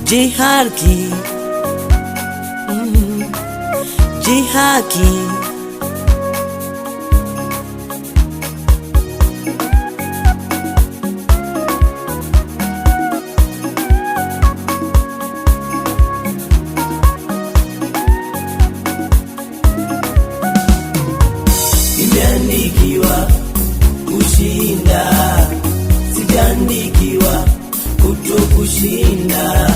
Jihaki, jihaki. Nimeandikiwa kushinda, sijaandikiwa kutokushinda.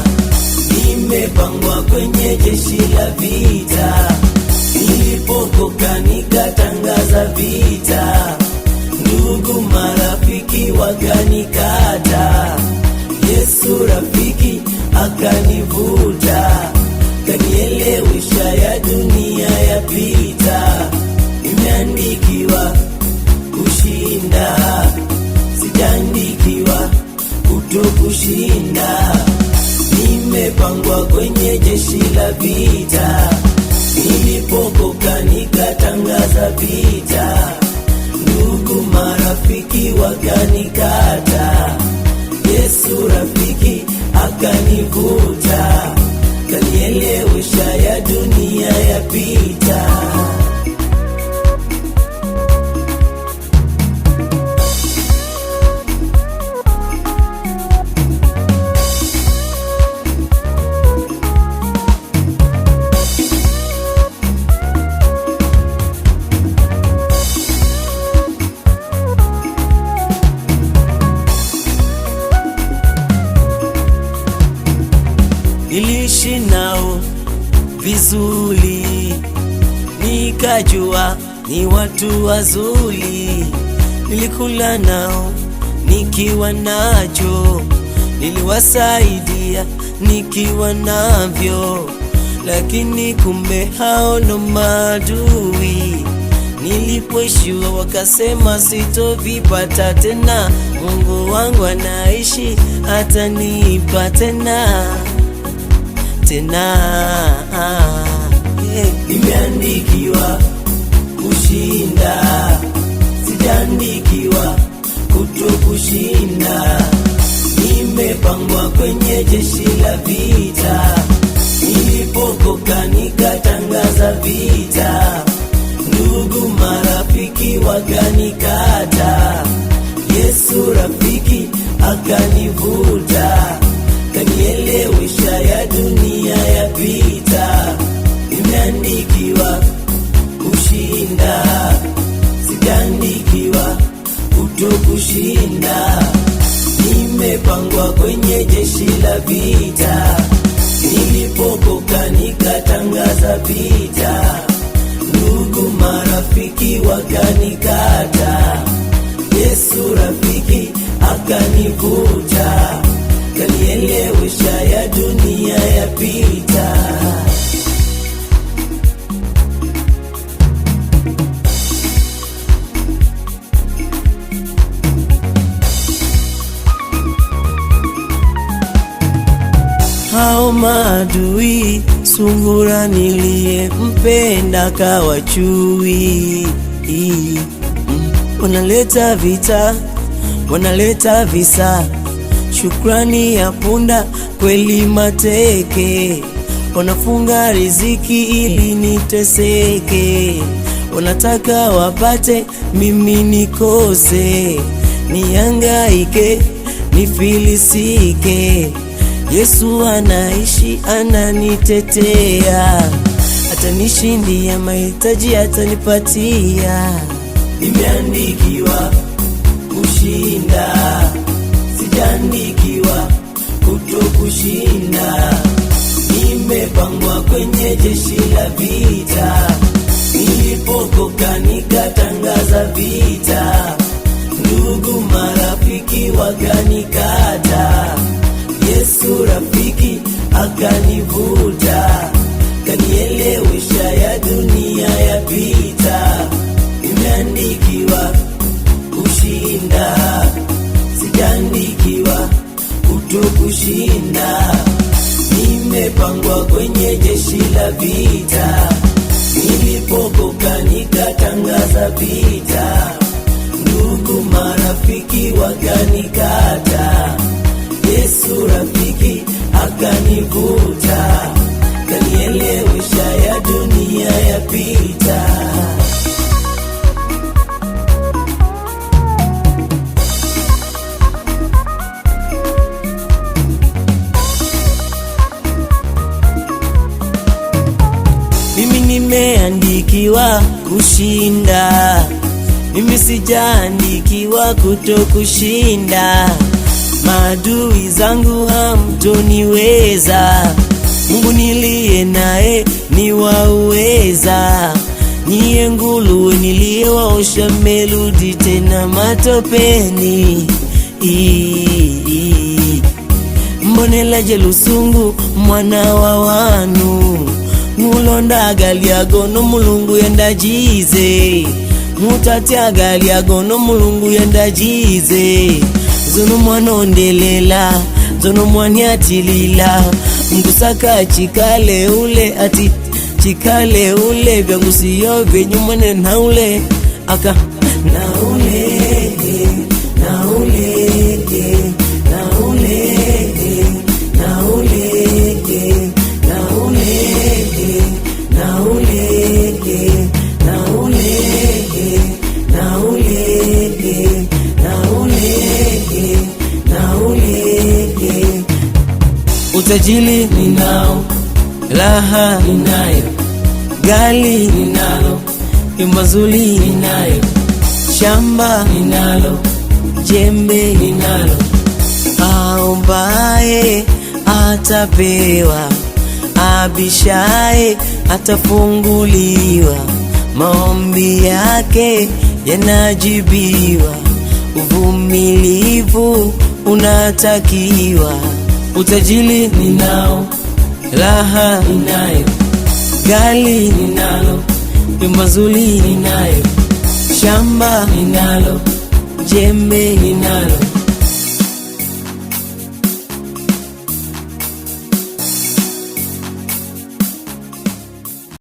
Nimepangwa kwenye jeshi la vita, nilipokoka nikatangaza vita. Ndugu marafiki wakanikata, Yesu rafiki akanivuta, kanielewesha ya dunia yapita. Nimeandikiwa kushinda, sijaandikiwa kutokushinda. Nimepangwa kwenye jeshi la vita, nilipokoka nikatangaza vita. Ndugu marafiki wakanikata, Yesu rafiki akanivuta, kanielewesha ya dunia yapita. Niliishi nao vizuri, nikajua ni watu wazuri. Nilikula nao nikiwa nacho, niliwasaidia nikiwa navyo, lakini kumbe hao ndo maadui. Nilipoishiwa wakasema sitovipata tena. Mungu wangu anaishi, atanipa tena. Nimeandikiwa kushinda, sijaandikiwa kutokushinda. Nimepangwa kwenye jeshi la vita, nilipokoka nikatangaza vita. Ndugu marafiki wakanikata, Yesu rafiki akanivuta, kanielewesha ya dunia yapita. Nimeandikiwa kushinda, sijaandikiwa kutokushinda. Nimepangwa kwenye jeshi la vita, nilipokoka nikatangaza vita. Ndugu marafiki wakanikata, Yesu rafiki akanivuta, kanielewesha ya dunia yapita. Hao maadui, sungura niliyempenda kawa chui. Wanaleta vita, wanaleta visa, shukrani ya punda kweli mateke. Wanafunga riziki ili niteseke, wanataka wapate mimi nikose, nihangaike nifilisike. Yesu anaishi, ananitetea, atanishindia mahitaji, atanipatia. Nimeandikiwa kushinda, sijaandikiwa kutokushinda. Nimepangwa kwenye jeshi la vita, nilipokoka nikatangaza vita. Ndugu marafiki wakanikata, Yesu rafiki akanivuta, kanielewesha ya dunia yapita. Nimeandikiwa kushinda, sijaandikiwa kutokushinda. Nimepangwa kwenye jeshi la vita, nilipokoka nikatangaza vita. Ndugu marafiki wakanikata, Yesu rafiki akanivuta. kushinda. Mimi sijaandikiwa kutokushinda. Maadui zangu hamtoniweza. Mungu niliye naye ni wa uweza. Niye nguluwe niliyewaosha meludi tena matopeni. Mbonela jelusungu mwana wa wanu. Mulonda gali agono mulungu yenda jize. Mutate agali agono mulungu yenda jize. Zono mwana ondelela, zono mwani atilila. Mkusaka chikale ule ati chikale ule. Vyangu siyo venyu mwene na ule aka na ule na ule na ule na ule na ule na ule na ule na ule na ule na ule. Utajili ninao, raha ninayo, gali ninalo, mazuri ninayo, shamba ninalo, jembe ninalo. Aombaye atapewa, abishaye atafunguliwa. Maombi yake yanajibiwa, uvumilivu unatakiwa. Utajili ninao, raha ninayo, gali ninalo, mazuri ninayo, shamba ninalo, jembe ninalo.